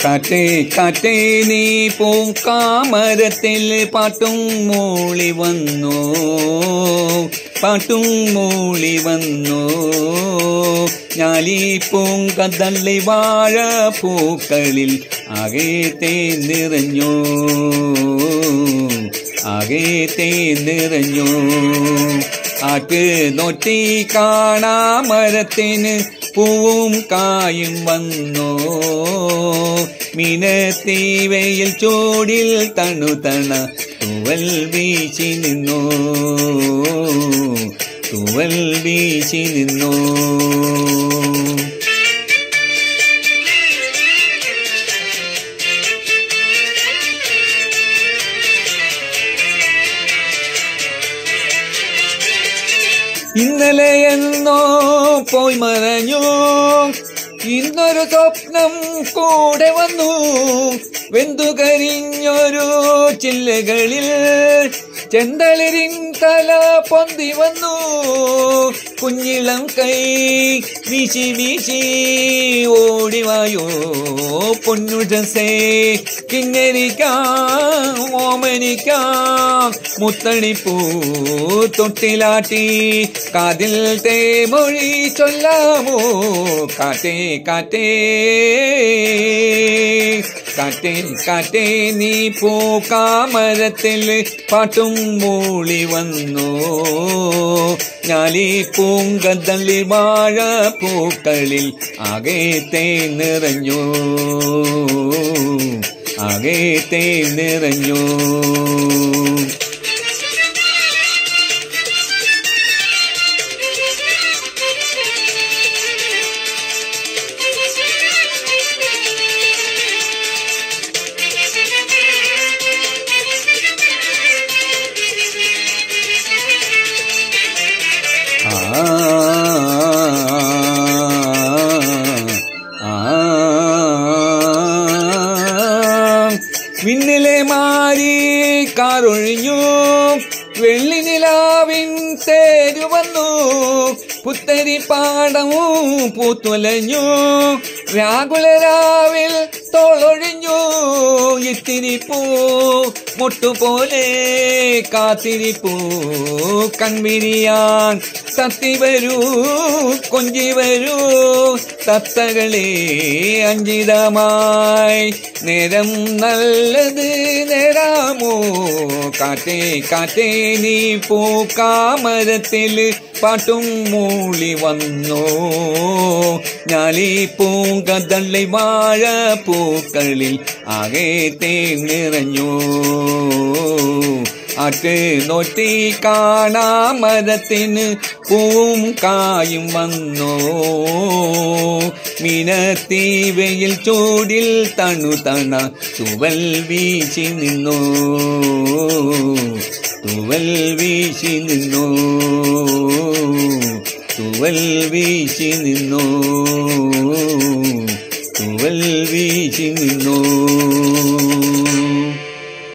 കാറ്റേ കാറ്റേ നീ പൂക്കാമരത്തിൽ പാട്ടും മൂളി വന്നു, പാട്ടും മൂളി വന്നു. ഞാലി പൂങ്കതള്ളി വാഴ പൂക്കളിൽ ആകെ തേൻ നിറഞ്ഞു, ആകെ തേൻ നിറഞ്ഞു. ആറ്റ് നോറ്റി കാണാമരത്തിന് പൂവും കായും വന്നു. മീനത്തി വെയിൽ ചൂടിൽ തണുതണ തൂവൽ വീശി നിന്നു, തൂവൽ വീശി നിന്നു. ഇന്നലെ എന്നോ പോയി മറഞ്ഞു, ഇന്നൊരു സ്വപ്നം കൂടെ വന്നു. വെന്തുകരിഞ്ഞൊരു ചില്ലകളിൽ ചെന്തളിരിൻ തല പൊന്തി വന്നു. കുഞ്ഞിളം കൈ വീശി വീശി ഓടിവായോ പൊന്നുജസേ, കിങ്ങരിക്കാം ഓമനിക്കാം മുത്തണിപ്പൂ തൊട്ടിലാട്ടി കാതിൽ തേമൊഴി ചൊല്ലാമോ. കാറ്റേ കാറ്റേ കാറ്റേ കാറ്റേ നീ പൂക്കാമരത്തിൽ പാട്ടും മൂളി വന്നു. ഞാലി പൂങ്കതള്ളി വാഴ പൂക്കളിൽ ആകെ തേൻ നിറഞ്ഞു, ആകെ തേൻ നിറഞ്ഞു. വിണ്ണിലെ മാരി കാറൊഴിഞ്ഞു, വെള്ളി നിലാവിൻ തേരു വന്നു. പുത്തരി പാടവും പൂത്തുലഞ്ഞു, വ്യാകുലരാവിൽ തോളൊഴിഞ്ഞു. ഇത്തിരിപ്പൂ മുട്ടുപോലെ കാത്തിരിപ്പൂ കൺവിരിയാൻ തത്തി വരൂ കൊഞ്ചി വരൂ തത്തകളെ അഞ്ചിതമായി. നേരം നല്ലത് നേരാമോ. കാറ്റേ കാറ്റേ നീ പൂക്കാമരത്തിൽ പാട്ടും മൂളി വന്നു. ഞാലി പൂങ്കതള്ളി വാഴ പൂക്കളിൽ ആകെ തേൻ നിറഞ്ഞു. ആറ്റ് നോറ്റി കാണാമരത്തിന് പൂവും കായും വന്നു. മീനത്തി വെയിൽ ചൂടിൽ തണുതണ തൂവൽ വീശി നിന്നു, തൂവൽ വീശി നിന്നു, തൂവൽ വീശി നിന്നു.